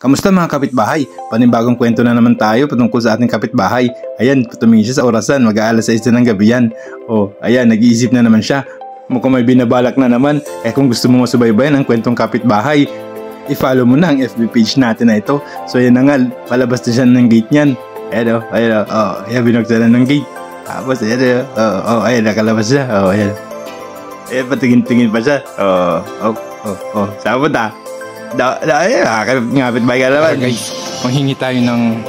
Kamusta mga kapitbahay? Panibagong kwento na naman tayo patungkol sa ating kapitbahay. Ayan, tumingin siya sa orasan, mag-aalas 6 na ng gabi yan. O, ayan, nag-iisip na naman siya. Mukhang may binabalak na naman. Kung gusto mo masubaybayan ang kwentong kapitbahay, i-follow mo na ang FB page natin na ito. So ayan na nga, palabas na siya ng gate niyan. Ayan o, ayan, binuksan na ng gate. Tapos ayan o, ayan, nakalabas siya. O, ayan. Ayan, patingin-tingin pa siya. Saan po ta? Kapitbahay ka naman. Guys, manghingi tayo ng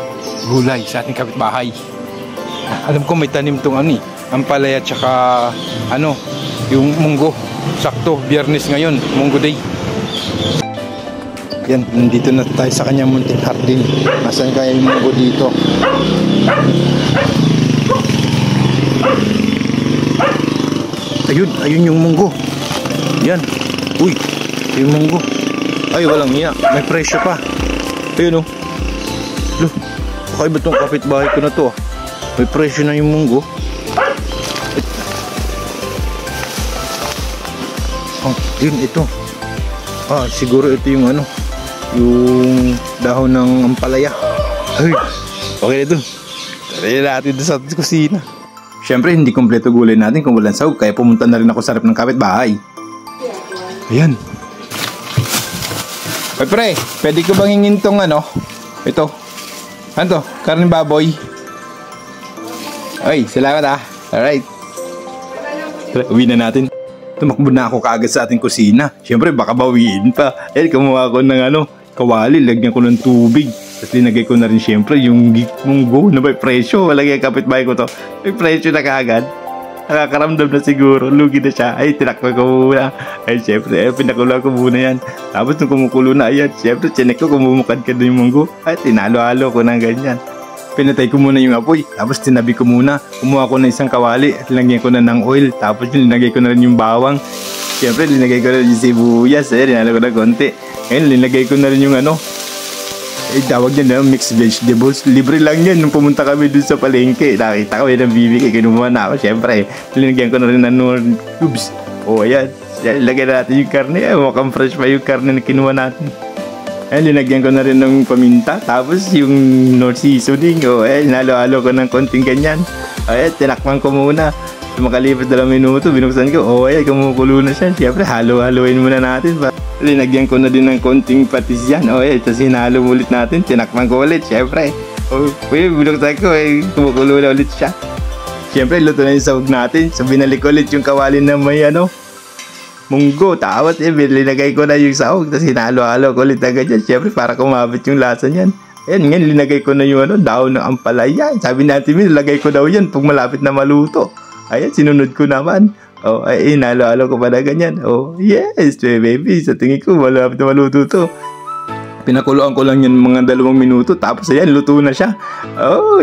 gulay sa ating kapitbahay. Alam ko may tanim tong ampalaya tsaka yung munggo. Sakto, Biyernes ngayon, Munggo Day. Yan, nandito na tayo sa kanyang munting hardin. Nasaan kaya yung munggo dito? Ayun yung munggo. Yan. Uy, yung munggo. Ay, walang iya. May presyo pa. Ayun o. Loh, kakaiba tong kapitbahay ko na to. May presyo na yung munggo. Yun, ito. Siguro ito yung yung dahon ng ampalaya. Ay, okay ito. Tara natin sa kusina. Siyempre, hindi kompleto gulay natin kung walang sahog. Kaya pumunta na rin ako sa harap ng kapitbahay. Ayan. Ay pre, pwede ko bang hingin tong ito? Ano to? Karning baboy? Ay, salamat Alright. Tara, uwi na natin. Tumakbo na ako kaagad sa ating kusina. Siyempre, baka bawiin pa. Kumuha ko ng kawali. Lagyan ko ng tubig. Tapos linagay ko na rin siyempre yung munggo na may presyo. Walagay kapitbahay ko to. May presyo na kaagad. Nakakaramdam na siguro. Lugi na siya. Ay, tinakbo ko muna. Ay, siyempre, pinakulo ko muna yan. Tapos nung kumukulo na, ayan, siyempre, chinek ko kumumukad ka na yung munggo. Ay, tinalo-halo ko ng ganyan. Pinatay ko muna yung apoy. Tapos tinabi ko muna. Kumuha ko ng isang kawali at linagyan ko na ng oil. Tapos linagay ko na rin yung bawang. Siyempre, linagay ko na rin yung sibuyas. Linalo ko na konti. Ngayon, linagay ko na rin yung tawag niya na mixed vegetables. Libre lang yan nung pumunta kami dun sa palengke. Nakita ko yun ang bibigay. Kinuha na ako. Siyempre, linagyan ko na rin ng cubes. Ayan. Lagyan na natin yung karne. Mukhang fresh pa yung karne na kinuha natin. Ayan, linagyan ko na rin ng paminta. Tapos yung North seasoning. Hinalo-halo ko ng konting ganyan. Ayan, tinakman ko muna. Makalipas 2 minuto, binuksan ko. Ayan, kumukulo na siya. Siyempre, halo-haloin muna natin. Linagyan ko na din ng konting patis yan. Tapos hinalo ulit natin. Tinakman ko ulit. Siyempre, binuksan ko. Kumukulo na ulit siya. Siyempre, luto na yung sahog natin. So, binalik ulit yung kawali na may munggo. Tapos, linagay ko na yung sahog. Tapos, hinalo-halo ko ulit na ganyan. Siyempre, para kumabit yung lasa niyan. Ayan, ngayon, linagay ko na yung daon ng ampalaya. Sabi natin, nilagay ko daw yan pag malapit na maluto. Ayan, sinunod ko naman. Hinalo-halo ko pa na ganyan. Yes, baby. Sa tingin ko, malapit na maluto to. Pinakuluan ko lang yan mga 2 minuto. Tapos, ayan, luto na siya.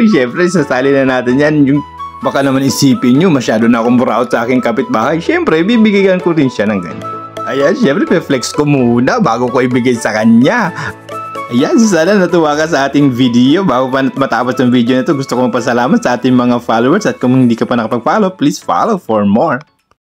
Siyempre, sasali na natin yan. Yung baka naman isipin nyo, masyado na akong buraot sa aking kapitbahay. Siyempre, bibigyan ko rin siya ng ganyan. Ayan, siyempre, pe-flex ko muna bago ko ibigay sa kanya. Ayan, sana natuwa ka sa ating video. Bago pa matapos ang video na ito, gusto ko magpasalamat sa ating mga followers. At kung hindi ka pa nakapag-follow, please follow for more.